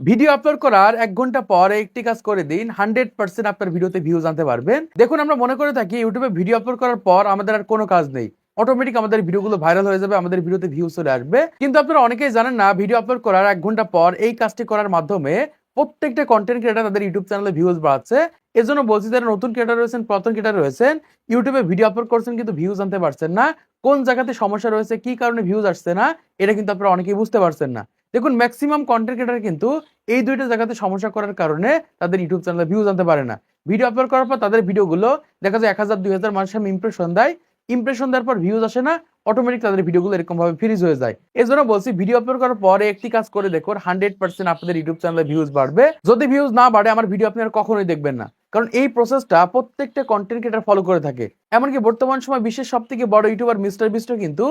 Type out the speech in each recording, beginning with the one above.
Video upload করার ১ ঘন্টা পর একটি কাজ করে দিন, 100% আপনার ভিডিওতে ভিউজ আনতে পারবেন। দেখুন আমরা মনে করে থাকি ইউটিউবে ভিডিও আপলোড করার পর আমাদের আর কোনো কাজ নেই। অটোমেটিক আমাদের ভিডিওগুলো ভাইরাল হয়ে যাবে, আমাদের ভিডিওতে ভিউজ চলে আসবে। কিন্তু আপনারা অনেকেই জানেন না ভিডিও আপলোড করার ১ ঘন্টা পর এই কাজটি করার মাধ্যমে প্রত্যেকটা কনটেন্ট ক্রিয়েটর তাদের ইউটিউব চ্যানেলে ভিউজ বাড়াচ্ছে। এজন্য বলছি যারা নতুন ক্রিয়েটর রয়েছেন, পুরাতন ক্রিয়েটর রয়েছেন, ইউটিউবে ভিডিও আপলোড করছেন কিন্তু ভিউজ আনতে পারছেন না। কোন জায়গাতে সমস্যা রয়েছে, কি কারণে ভিউজ আসছে না, এটা কিন্তু আপনারা অনেকেই বুঝতে পারছেন না। দেখুন ম্যাক্সিমাম কন্টেন্ট ক্রিয়েটর কিন্তু এই দুইটা জায়গাতে সমস্যা করার কারণে তাদের ইউটিউব চ্যানেলে ভিউজ আনতে পারে না। ভিডিও আপলোড করার পর তাদের ভিডিওগুলো দেখা যায় ১০০০ ২০০০ মানুষের সামনে ইমপ্রেশন দেয়, ইমপ্রেশন দেওয়ার পর ভিউজ আসে না, অটোমেটিক তাদের ভিডিওগুলো এরকম ভাবে ফ্রিজ হয়ে যায়। এই জন্য বলছি ভিডিও আপলোড করার পরে একটি কাজ করে দেখুন, 100% আপনাদের ইউটিউব চ্যানেলে ভিউজ বাড়বে। যদি ভিউজ না বাড়ে আমার ভিডিও আপনি আর কখনোই দেখবেন না, কারণ এই প্রসেসটা প্রত্যেকটা কন্টেন্ট ক্রিয়েটর ফলো করে থাকে। এমনকি বর্তমান সময় বিশ্বের সব থেকে বড় ইউটিউবার মিস্টার বিস্টও কিন্তু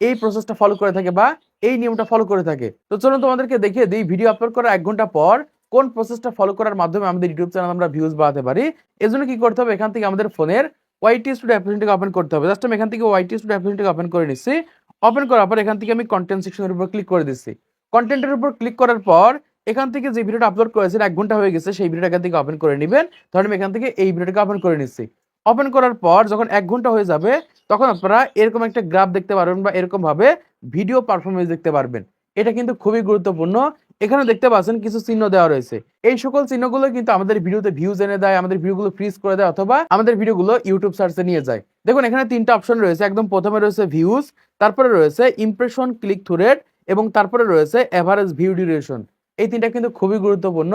এই প্রসেসটা ফলো করে থাকে বা এই নিয়মটা ফলো করে থাকে। তো চলুন তোমাদেরকে দেখিয়ে দিই ভিডিও আপলোড করার ১ ঘন্টা পর কোন প্রসেসটা ফলো করার মাধ্যমে আমাদের ইউটিউব চ্যানেল আমরা ভিউজ বাড়াতে পারি। এজন্য কি করতে হবে, এখান থেকে আমাদের ফোনের ওয়াইটি স্টুডিও অ্যাপ্লিকেশনটাকে ওপেন করতে হবে। জাস্ট আমি এখান থেকে ওয়াইটি স্টুডিও অ্যাপ্লিকেশনটাকে ওপেন করে নিচ্ছি। ওপেন করার পর এখান থেকে আমি কন্টেন্ট সেকশনের উপর ক্লিক করে দিচ্ছি। কন্টেন্টের উপর ক্লিক করার পর এখান থেকে যে ভিডিওটা আপলোড করেছেন ১ ঘন্টা হয়ে গেছে, সেই ভিডিওটা এখান থেকে ওপেন করে নেবেন। ধরেন আমি এখান থেকে এই ভিডিওটাকে ওপেন করে নিচ্ছি। ওপেন করার পর যখন ১ ঘন্টা হয়ে যাবে তখন আপনারা এরকম একটা গ্রাফ দেখতে পারবেন বা এরকম ভাবে ভিডিও পারফরমেন্স দেখতে পারবেন। এটা কিন্তু খুবই গুরুত্বপূর্ণ। এখানে দেখতে পাচ্ছেন কিছু চিহ্ন দেওয়া রয়েছে। এই সকল চিহ্নগুলো কিন্তু আমাদের ভিডিওতে ভিউজ এনে দেয়, আমাদের ভিডিওগুলো ফ্রিজ করে দেয় অথবা আমাদের ভিডিওগুলো ইউটিউব সার্চে নিয়ে যায়। দেখুন এখানে ৩টা অপশন রয়েছে। একদম প্রথমে রয়েছে ভিউজ, তারপরে রয়েছে ইমপ্রেশন, ক্লিক থ্রু রেট এবং তারপরে রয়েছে এভারেজ ভিউ ডিউরেশন। এই ৩টা কিন্তু খুবই গুরুত্বপূর্ণ।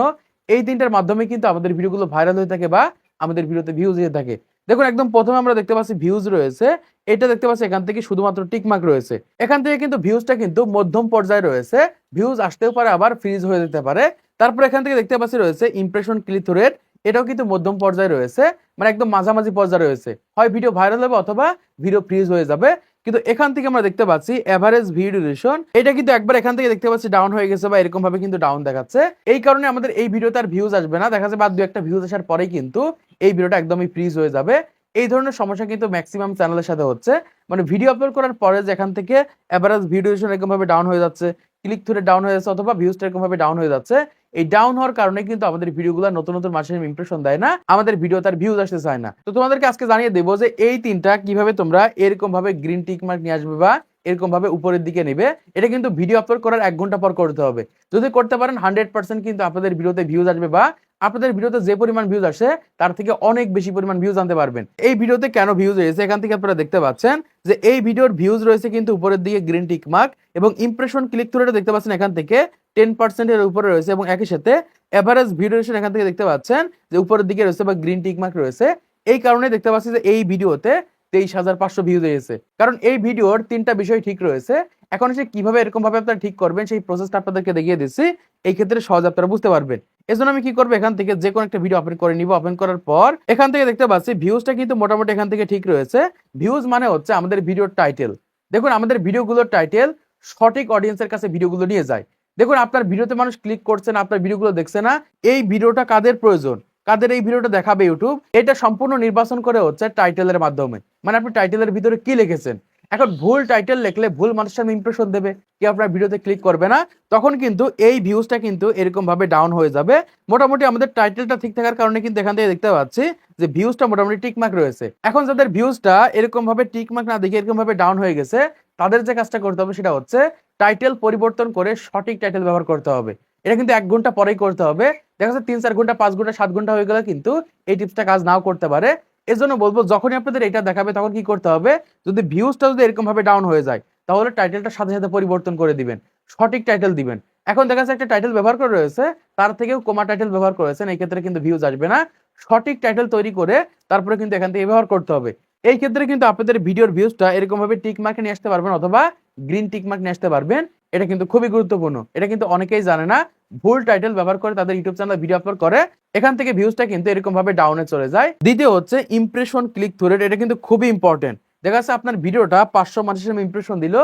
এই ৩টার মাধ্যমে কিন্তু আমাদের ভিডিওগুলো ভাইরাল হয়ে থাকে বা আমাদের ভিডিওতে ভিউজ হয়ে থাকে। দেখুন একদম প্রথমে আমরা দেখতে পাচ্ছি ভিউজ রয়েছে। এটা দেখতে পাচ্ছি এখান থেকে শুধুমাত্র টিকমার্ক রয়েছে। এখান থেকে কিন্তু ভিউজটা কিন্তু মধ্যম পর্যায়ে রয়েছে। ভিউজ আসতেও পারে আবার ফ্রিজ হয়ে যেতে পারে। তারপর এখান থেকে দেখতে পাচ্ছি রয়েছে ইমপ্রেশন, ক্লিক থ্রু রেট। এটাও কিন্তু মধ্যম পর্যায়ে রয়েছে, মানে একদম মাঝামাঝি পর্যায়ে রয়েছে। হয় ভিডিও ভাইরাল হবে অথবা ভিডিও ফ্রিজ হয়ে যাবে। কিন্তু এখান থেকে আমরা দেখতে পাচ্ছি এভারেজ ভিউ ডিউরেশন, এটা কিন্তু একবার এখান থেকে দেখতে পাচ্ছি ডাউন হয়ে গেছে বা এরকম ভাবে কিন্তু ডাউন দেখাচ্ছে। এই কারণে আমাদের এই ভিডিওতে আর ভিউজ আসবে না, দেখা যাবে বাদ দু একটা ভিউজ আসার পরেই কিন্তু এই ভিডিওটা একদমই ফ্রিজ হয়ে যাবে। এই ধরনের সমস্যা কিন্তু ম্যাক্সিমাম চ্যানেলের সাথে হচ্ছে। মানে ভিডিও আপলোড করার পরে যে এখান থেকে এভারেজ ভিউ ডিউরেশন এরকম ভাবে ডাউন হয়ে যাচ্ছে, ক্লিক থ্রু রেট ডাউন হয়ে যাচ্ছে অথবা ভিউজটা এরকম ভাবে ডাউন হয়ে যাচ্ছে। এই ডাউন হওয়ার কারণে কিন্তু আমাদের ভিডিওগুলো নতুন নতুন মানুষের ইমপ্রেশন দেয় না, আমাদের ভিডিও তার ভিউজ আসতে চায় না। তো তোমাদেরকে আজকে জানিয়ে দেবো যে এই ৩টা কিভাবে তোমরা এরকম ভাবে গ্রিন টিক মার্ক নিয়ে আসবে বা এরকম ভাবে উপরের দিকে নেবে। এটা কিন্তু ভিডিও আপলোড করার ১ ঘন্টা পর করতে হবে। যদি করতে পারেন 100% কিন্তু আপনাদের ভিডিওতে ভিউজ আসবে বা আপনাদের ভিডিওতে যে পরিমাণ ভিউজ আসে তার থেকে অনেক বেশি পরিমাণ ভিউজ আনতে পারবেন। এই ভিডিওতে কেন ভিউজ হয়েছে এখান থেকে আপনারা দেখতে পাচ্ছেন যে এই ভিডিওর ভিউজ রয়েছে কিন্তু উপরের দিকে গ্রিন টিক মার্ক এবং ইমপ্রেশন, ক্লিক থ্রু রেট দেখতে পাচ্ছেন এখান থেকে 10% এর উপরে রয়েছে এবং একই সাথে এভারেজ ভিউ ডিউরেশন এখান থেকে দেখতে পাচ্ছেন যে উপরের দিকে রয়েছে বা গ্রিন টিক মার্ক রয়েছে। এই কারণে দেখতে পাচ্ছি যে এই ভিডিওতে ২৩,৫০০ ভিউজ হয়েছে, কারণ এই ভিডিওর ৩টা বিষয় ঠিক রয়েছে। এখন সে কিভাবে এরকম ভাবে আপনারা ঠিক করবেন সেই প্রসেসটা আপনাদেরকে দেখিয়ে দিচ্ছি। এই ক্ষেত্রে সহজ আপনারা বুঝতে পারবেন। এজন্য আমি কি করবো, এখান থেকে যে কোনো একটা ভিডিও ওপেন করে নিব। ওপেন করার পর এখান থেকে দেখতে পাচ্ছি ভিউজটা কিন্তু মোটামুটি এখান থেকে ঠিক রয়েছে। ভিউজ মানে হচ্ছে আমাদের ভিডিওর টাইটেল। দেখুন আমাদের ভিডিওগুলোর টাইটেল সঠিক অডিয়েন্সের কাছে ভিডিওগুলো নিয়ে যায়। দেখুন আপনার ভিডিওতে মানুষ ক্লিক করছে না, আপনার ভিডিওগুলো দেখছে না, এই ভিডিওটা কাদের প্রয়োজন, কাদের এই ভিডিওটা দেখাবে ইউটিউব, এটা সম্পূর্ণ নির্বাচন করে হচ্ছে টাইটেলের মাধ্যমে। মানে আপনি টাইটেলের ভিতরে কি লিখেছেন। এখন ভুল টাইটেল লিখলে ভুল মানুষের সামনে ইমপ্রেশন দেবে, কি আপনার ভিডিওতে ক্লিক করবে না, তখন কিন্তু এই ভিউজটা কিন্তু এরকম ভাবে ডাউন হয়ে যাবে। মোটামুটি আমাদের টাইটেলটা ঠিক থাকার কারণে কিন্তু এখান থেকে দেখতে পাচ্ছি যে ভিউজটা মোটামুটি টিকমার্ক রয়েছে। এখন যাদের ভিউজটা এরকম ভাবে টিকমার্ক না দেখে এরকম ভাবে ডাউন হয়ে গেছে, তাদের যে কাজটা করতে হবে সেটা হচ্ছে টাইটেল পরিবর্তন করে সঠিক টাইটেল ব্যবহার করতে হবে। এটা কিন্তু ১ ঘন্টা পরেই করতে হবে। দেখা যাচ্ছে ৩-৪ ঘন্টা, ৫ ঘন্টা, ৭ ঘন্টা হয়ে গেলে কিন্তু এই টিপসটা কাজ নাও করতে পারে। এজন্য বলবো যখনই আপনাদের এটা দেখাবে তখন কি করতে হবে, যদি ভিউজটা যদি এরকম ভাবে ডাউন হয়ে যায় তাহলে টাইটেলটা সাথে সাথে পরিবর্তন করে দিবেন, সঠিক টাইটেল দিবেন। এখন দেখা যাচ্ছে একটা টাইটেল ব্যবহার করে রয়েছে, তার থেকেও কমা টাইটেল ব্যবহার করেছেন, এই ক্ষেত্রে কিন্তু ভিউজ আসবে না। সঠিক টাইটেল তৈরি করে তারপরে কিন্তু এখান থেকে ব্যবহার করতে হবে। এই ক্ষেত্রে কিন্তু আপনাদের ভিডিওর ভিউজটা এরকম ভাবে টিক মার্কে নিয়ে আসতে পারবেন অথবা গ্রিন টিক মার্ক নিয়ে আসতে পারবেন। এটা কিন্তু খুবই গুরুত্বপূর্ণ। এটা কিন্তু অনেকেই জানে না, ভুল টাইটেল ব্যবহার করে তাদের ইউটিউব চ্যানেলে ভিডিও আপলোড করে, এখান থেকে ভিউজটা কিন্তু এরকম ভাবে ডাউনে চলে যায়। দ্বিতীয় হচ্ছে ইমপ্রেশন, ক্লিক থ্রু রেট। এটা কিন্তু খুবই ইম্পর্টেন্ট। দেখা যাচ্ছে আপনার ভিডিওটা ৫০০ মানুষের ইমপ্রেশন দিল,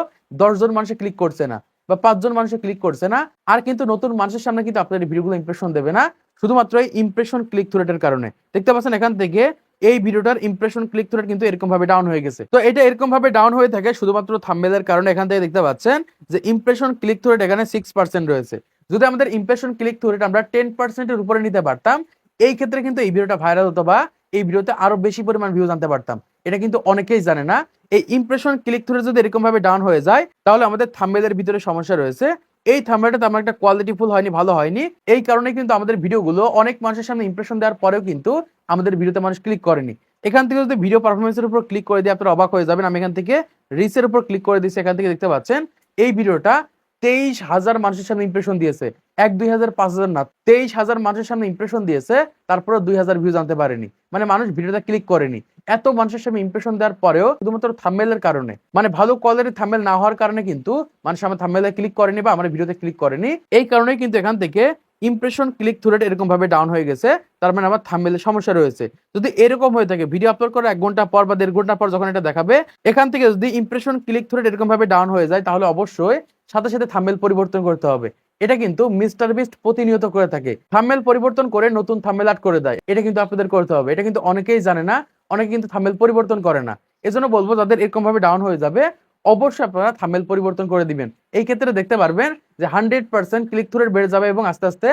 ১০ জন মানুষে ক্লিক করছে না বা ৫ জন মানুষে ক্লিক করছে না, আর কিন্তু নতুন মানুষের সামনে কিন্তু আপনার ভিডিওগুলো ইমপ্রেশন দেবে না, শুধুমাত্র এই ইমপ্রেশন, ক্লিক থ্রু রেটের কারণে। দেখতে পাচ্ছেন এখান থেকে এই ভিডিওটার ইমপ্রেশন, ক্লিক থ্রু রেট কিন্তু এরকম ভাবে ডাউন হয়ে গেছে। তো এটা এরকম ভাবে ডাউন হয়ে থাকে শুধুমাত্র থাম্বনেলের কারণে। এখান থেকে দেখতে পাচ্ছেন যে ইমপ্রেশন, ক্লিক থ্রু রেট এখানে 6% রয়েছে। যদি আমাদের ইমপ্রেশন ক্লিক থ্রু রেট আমরা 10% উপরে নিতে পারতাম, এই ক্ষেত্রে কিন্তু এই ভিডিওটা ভাইরাল হতো বা এই ভিডিওতে আরো বেশি পরিমাণ ভিউজ আনতে পারতাম। এটা কিন্তু অনেকেই জানে না। এই ইমপ্রেশন ক্লিক থ্রু যদি এরকম ভাবে ডাউন হয়ে যায়, তাহলে আমাদের থাম্বনেলের ভিতরে সমস্যা রয়েছে। এই থাম্বনেলটা তেমন একটা কোয়ালিটিফুল হয়নি, ভালো হয়নি। এই কারণে কিন্তু আমাদের ভিডিওগুলো অনেক মানুষের সামনে ইমপ্রেশন দেওয়ার পরেও কিন্তু আমাদের ভিডিওতে মানুষ ক্লিক করেনি। এখান থেকে যদি ভিডিও পারফরমেন্সের উপর ক্লিক করে দিয়ে আপনারা অবাক হয়ে যাবেন। আমি এখান থেকে রিচের উপর ক্লিক করে দিচ্ছি। এখান থেকে দেখতে পাচ্ছেন এই ভিডিওটা 23,000 মানুষের সামনে ইমপ্রেশন দিয়েছে। 1-2,000 5,000 না, 23,000 মানুষের সামনে ইমপ্রেশন দিয়েছে, তারপরে 2,000 ভিউজ আনতে পারেনি। মানে মানুষ ভিডিওটা ক্লিক করেনি। এত মানুষের সামনে ইমপ্রেশন দেওয়ার পরেও শুধুমাত্র থাম্বনেলের কারণে, মানে ভালো কোয়ালিটির থাম্বনেল না হওয়ার কারণে কিন্তু মানুষ আমার থাম্বনেলে ক্লিক করেনি বা আমার ভিডিওতে ক্লিক করেনি। এই কারণেই কিন্তু এখান থেকে ইমপ্রেশন ক্লিক থ্রু রেট এরকম ভাবে ডাউন হয়ে গেছে। তার মানে আমার থাম্বনেলের সমস্যা রয়েছে। যদি এরকম হয়ে থাকে, ভিডিও আপলোড করে 1 ঘন্টা পর বা 1.5 ঘন্টা পর যখন এটা দেখাবে, এখান থেকে যদি ইমপ্রেশন ক্লিক থ্রু রেট এরকম ভাবে ডাউন হয়ে যায়, তাহলে অবশ্যই সাথে সাথে থাম্বনেল পরিবর্তন করতে হবে। এটা কিন্তু মিস্টার বিস্ট প্রতিনিয়ত করে থাকে, থাম্বনেল পরিবর্তন করে নতুন থাম্বনেল অ্যাড করে দেয়। এটা কিন্তু আপনাদের করতে হবে। এটা কিন্তু অনেকেই জানে না, অনেকে কিন্তু থাম্বনেল পরিবর্তন করে না। এজন্য বলবো যাদের এরকম ভাবে ডাউন হয়ে যাবে, অবশ্যই আপনারা থাম্বনেল পরিবর্তন করে দিবেন। এই ক্ষেত্রে দেখতে পারবেন যে 100% ক্লিক থ্রু রেট বেড়ে যাবে এবং আস্তে আস্তে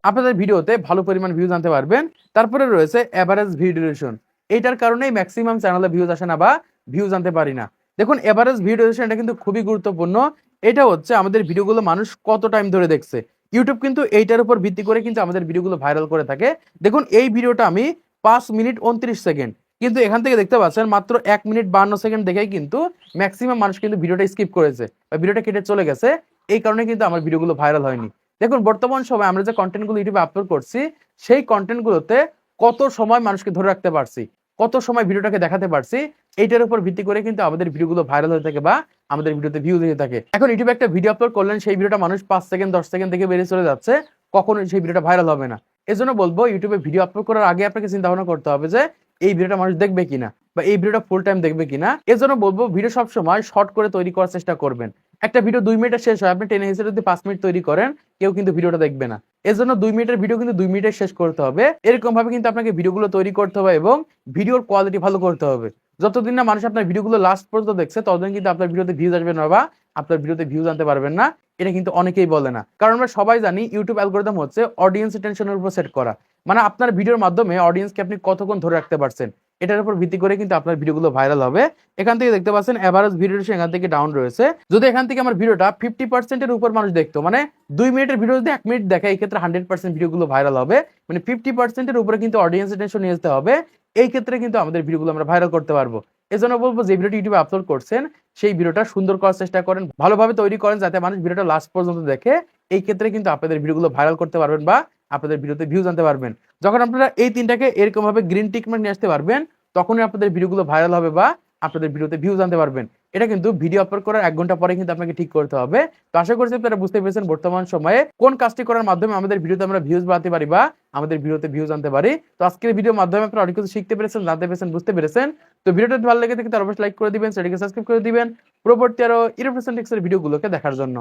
আপনাদের ভিডিওতে ভালো পরিমাণ ভিউজ আনতে পারবেন। তারপরে রয়েছে এভারেজ ভিউ ডিউরেশন। এইটার কারণেই ম্যাক্সিমাম চ্যানেলে ভিউজ আসে না বা ভিউজ আনতে পারি না। দেখুন, এভারেজ ভিউ ডিউরেশন এটা কিন্তু খুবই গুরুত্বপূর্ণ। এটা হচ্ছে আমাদের ভিডিওগুলো মানুষ কত টাইম ধরে দেখছে। ইউটিউব কিন্তু এইটার উপর ভিত্তি করে কিন্তু আমাদের ভিডিওগুলো ভাইরাল করে থাকে। দেখুন, এই ভিডিওটা আমি 5 মিনিট 29 সেকেন্ড, কিন্তু এখান থেকে দেখতে পাচ্ছেন মাত্র 1 মিনিট 52 সেকেন্ড দেখেই কিন্তু ম্যাক্সিমাম মানুষ কিন্তু ভিডিওটা স্কিপ করেছে বা ভিডিওটা কেটে চলে গেছে। এই কারণে কিন্তু আমার ভিডিওগুলো ভাইরাল হয়নি। দেখুন, বর্তমান সময় আমরা যে কন্টেন্টগুলো ইউটিউবে আপলোড করছি, সেই কন্টেন্টগুলোতে কত সময় মানুষকে ধরে রাখতে পারছি, কত সময় ভিডিওটাকে দেখাতে পারছি, এইটার উপর ভিত্তি করে কিন্তু আমাদের ভিডিওগুলো ভাইরাল হয়ে থাকে বা আমাদের ভিডিওতে ভিউজ হয়ে থাকে। এখন ইউটিউবে একটা ভিডিও আপলোড করলেন, সেই ভিডিওটা মানুষ 5 সেকেন্ড 10 সেকেন্ড দেখে বেরিয়ে চলে যাচ্ছে, কখনোই সেই ভিডিওটা ভাইরাল হবে না। এজন্য বলবো, ইউটিউবে ভিডিও আপলোড করার আগে আপনাকে চিন্তা ভাবনা করতে হবে যে এই ভিডিওটা মানুষ দেখবে কিনা বা এই ভিডিওটা ফুল টাইম দেখবে কিনা। এজন্য বলবো, ভিডিও সবসময় শর্ট করে তৈরি করার চেষ্টা করবেন। একটা ভিডিও 2 মিনিটে শেষ হয়, আপনি টেনে হিসেবে যদি 5 মিনিট তৈরি করেন, কেউ কিন্তু ভিডিওটা দেখবে না। এজন্য 2 মিনিটের ভিডিও কিন্তু 2 মিনিটে শেষ করতে হবে। এরকম ভাবে কিন্তু আপনাকে ভিডিওগুলো তৈরি করতে হবে এবং ভিডিওর কোয়ালিটি ভালো করতে হবে। যতদিন না মানুষ আপনার ভিডিওগুলো লাস্ট পর্যন্ত দেখছে, ততদিন কিন্তু আপনার ভিডিওতে ভিউজ আসবে না বা আপনার ভিডিওতে ভিউজ আনতে পারবেন না। এটা কিন্তু অনেকেই বলে না, কারণ আমরা সবাই জানি ইউটিউব অ্যালগরিদম হচ্ছে অডিয়েন্স টেনশনের উপর সেট করা। মানে আপনার ভিডিওর মাধ্যমে অডিয়েন্সকে আপনি কতক্ষণ ধরে রাখতে পারছেন, এটার উপর ভিত্তি করে কিন্তু আপনার ভিডিওগুলো ভাইরাল হবে। এখান থেকে দেখতে পাচ্ছেন এভারেজ ভিডিও ডিউরেশন এখান থেকে ডাউন রয়েছে। যদি এখান থেকে আমার ভিডিওটা 50% এর উপর মানুষ দেখতো, মানে 2 মিনিটের ভিডিও যদি 1 মিনিট দেখে, এই ক্ষেত্রে 100% ভিডিওগুলো ভাইরাল হবে। মানে 50% এর উপরে কিন্তু অডিয়েন্স টেনশন নিয়ে যেতে হবে। এই ক্ষেত্রে কিন্তু আমাদের ভিডিওগুলো আমরা ভাইরাল করতে পারবো। এজন্য বলবো, যে ভিডিওটি ইউটিউবে আপলোড করছেন, সেই ভিডিওটা সুন্দর করার চেষ্টা করেন, ভালোভাবে তৈরি করেন, যাতে মানুষ ভিডিওটা লাস্ট পর্যন্ত দেখে। এই ক্ষেত্রে কিন্তু আপনাদের ভিডিওগুলো ভাইরাল করতে পারবেন বা আপনাদের ভিডিওতে ভিউজ আনতে পারবেন। যখন আপনারা এই তিনটাকে এরকম ভাবে গ্রিন টিক মার্ক নিয়ে আসতে পারবেন, তখনই আপনাদের ভিডিওগুলো ভাইরাল হবে বা আপনাদের ভিডিওতে ভিউজ আনতে পারবেন। এটা কিন্তু ভিডিও আপলোড করার 1 ঘন্টা পরে কিন্তু আপনাকে ঠিক করতে হবে। তো আশা করছি আপনারা বুঝতে পেরেছেন বর্তমান সময়ে কোন কাজটি করার মাধ্যমে আমাদের ভিডিওতে আমরা ভিউজ বাড়াতে পারি বা আমাদের ভিডিওতে ভিউজ আনতে পারি। তো আজকের ভিডিওর মাধ্যমে আপনারা অনেক কিছু শিখতে পেরেছেন, জানতে পেরেছেন, বুঝতে পেরেছেন। তো ভিডিওটা ভালো লেগে থাকে তাহলে অবশ্যই লাইক করে দিবেন, চ্যানেলকে সাবস্ক্রাইব করে দিবেন পরবর্তী আরো ইনফরমেশন টিপসের ভিডিওগুলোকে দেখার জন্য।